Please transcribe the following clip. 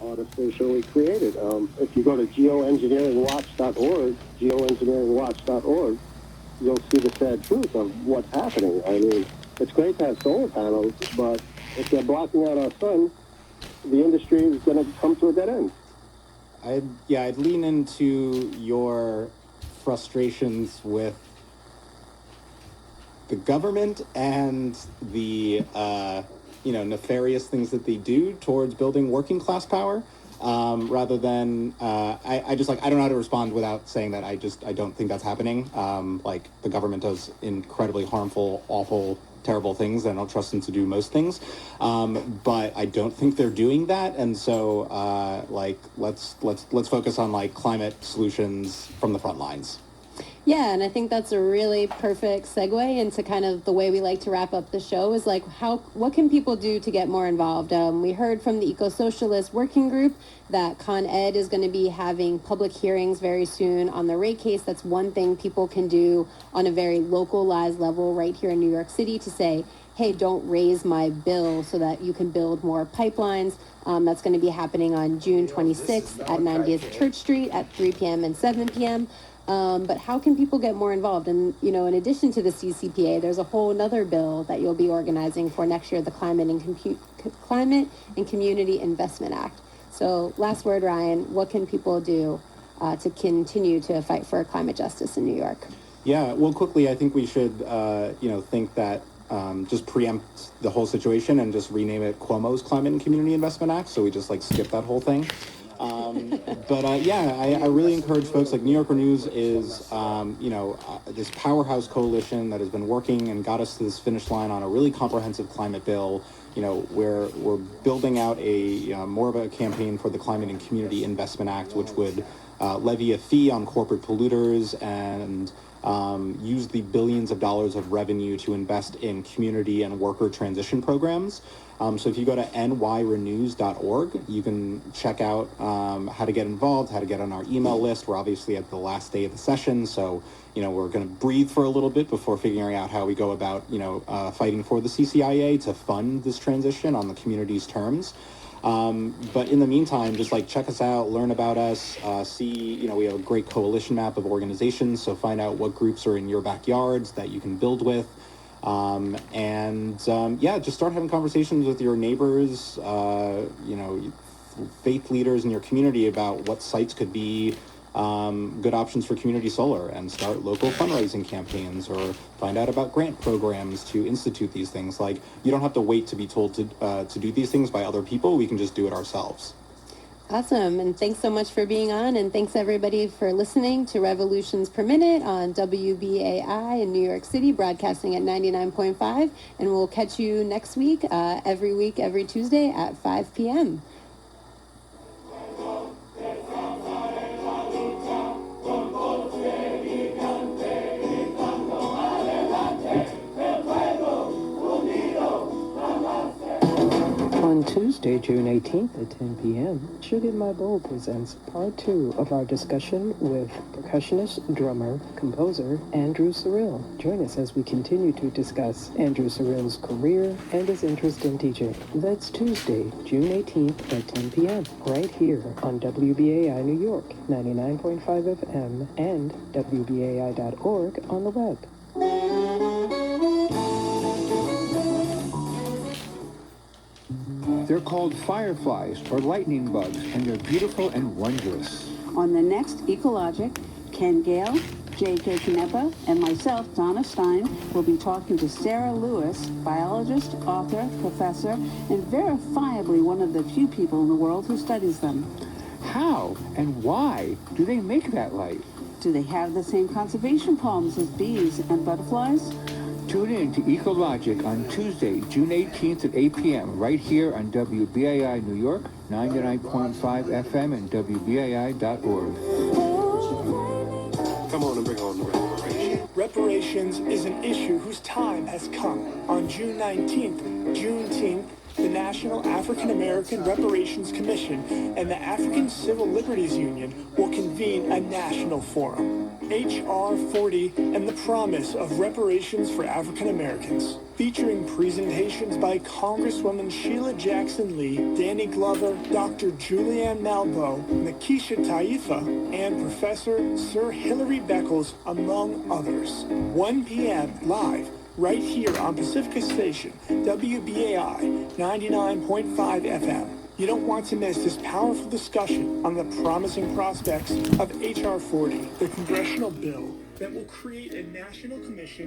artificially created. If you go to geoengineeringwatch.org, you'll see the sad truth of what's happening. I mean, it's great to have solar panels, but if they're blocking out our sun, the industry is going to come to a dead end. I'd lean into your frustrations with the government and the nefarious things that they do towards building working class power, rather than I don't know how to respond without saying that I don't think that's happening. The government does incredibly harmful, awful, terrible things, and I don't trust them to do most things, but I don't think they're doing that. And so let's focus on climate solutions from the front lines. Yeah, and I think that's a really perfect segue into kind of the way we like to wrap up the show is what can people do to get more involved? We heard from the Eco-Socialist Working Group that Con Ed is going to be having public hearings very soon on the rate case. That's one thing people can do on a very localized level right here in New York City to say, hey, don't raise my bill so that you can build more pipelines. That's going to be happening on June 26th at 90th Church Street at 3 p.m. and 7 p.m. But how can people get more involved? And, in addition to the CCPA, there's a whole other bill that you'll be organizing for next year, the Climate and Community Investment Act. So last word, Ryan, what can people do to continue to fight for climate justice in New York? Yeah, well, quickly, I think we should, think that just preempt the whole situation and just rename it Cuomo's Climate and Community Investment Act. So we just skip that whole thing. I really encourage folks. New York Renews is, this powerhouse coalition that has been working and got us to this finish line on a really comprehensive climate bill. We're building out a more of a campaign for the Climate and Community Investment Act, which would levy a fee on corporate polluters and use the billions of dollars of revenue to invest in community and worker transition programs. So if you go to nyrenews.org, you can check out how to get involved, how to get on our email list. We're obviously at the last day of the session, so we're going to breathe for a little bit before figuring out how we go about fighting for the CCIA to fund this transition on the community's terms. But in the meantime, just check us out, learn about us, see, we have a great coalition map of organizations, so find out what groups are in your backyards that you can build with. Just start having conversations with your neighbors, faith leaders in your community about what sites could be good options for community solar, and start local fundraising campaigns or find out about grant programs to institute these things. You don't have to wait to be told to do these things by other people. We can just do it ourselves. Awesome. And thanks so much for being on. And thanks everybody for listening to Revolutions Per Minute on WBAI in New York City, broadcasting at 99.5. And we'll catch you next week, every Tuesday at 5 p.m. On Tuesday, June 18th at 10 p.m., Sugar in My Bowl presents part 2 of our discussion with percussionist, drummer, composer Andrew Cyrille. Join us as we continue to discuss Andrew Cyrille's career and his interest in teaching. That's Tuesday, June 18th at 10 p.m., right here on WBAI New York, 99.5 FM, and WBAI.org on the web. They're called fireflies or lightning bugs, and they're beautiful and wondrous. On the next Ecologic, Ken Gale, J.K. Canepa, and myself, Donna Stein, will be talking to Sarah Lewis, biologist, author, professor, and verifiably one of the few people in the world who studies them. How and why do they make that light? Do they have the same conservation problems as bees and butterflies? Tune in to Ecologic on Tuesday, June 18th at 8 p.m. right here on WBAI New York, 99.5 FM and WBAI.org. Come on and bring on the reparations. Reparations is an issue whose time has come. On June 19th, Juneteenth, the National African American Reparations Commission and the African Civil Liberties Union will convene a national forum. H.R. 40 and the Promise of Reparations for African Americans, featuring presentations by Congresswoman Sheila Jackson Lee, Danny Glover, Dr. Julianne Malveaux, Nakisha Taifa, and Professor Sir Hilary Beckles, among others. 1 p.m. live, right here on Pacifica Station, WBAI 99.5 FM. You don't want to miss this powerful discussion on the promising prospects of H.R. 40, the congressional bill that will create a national commission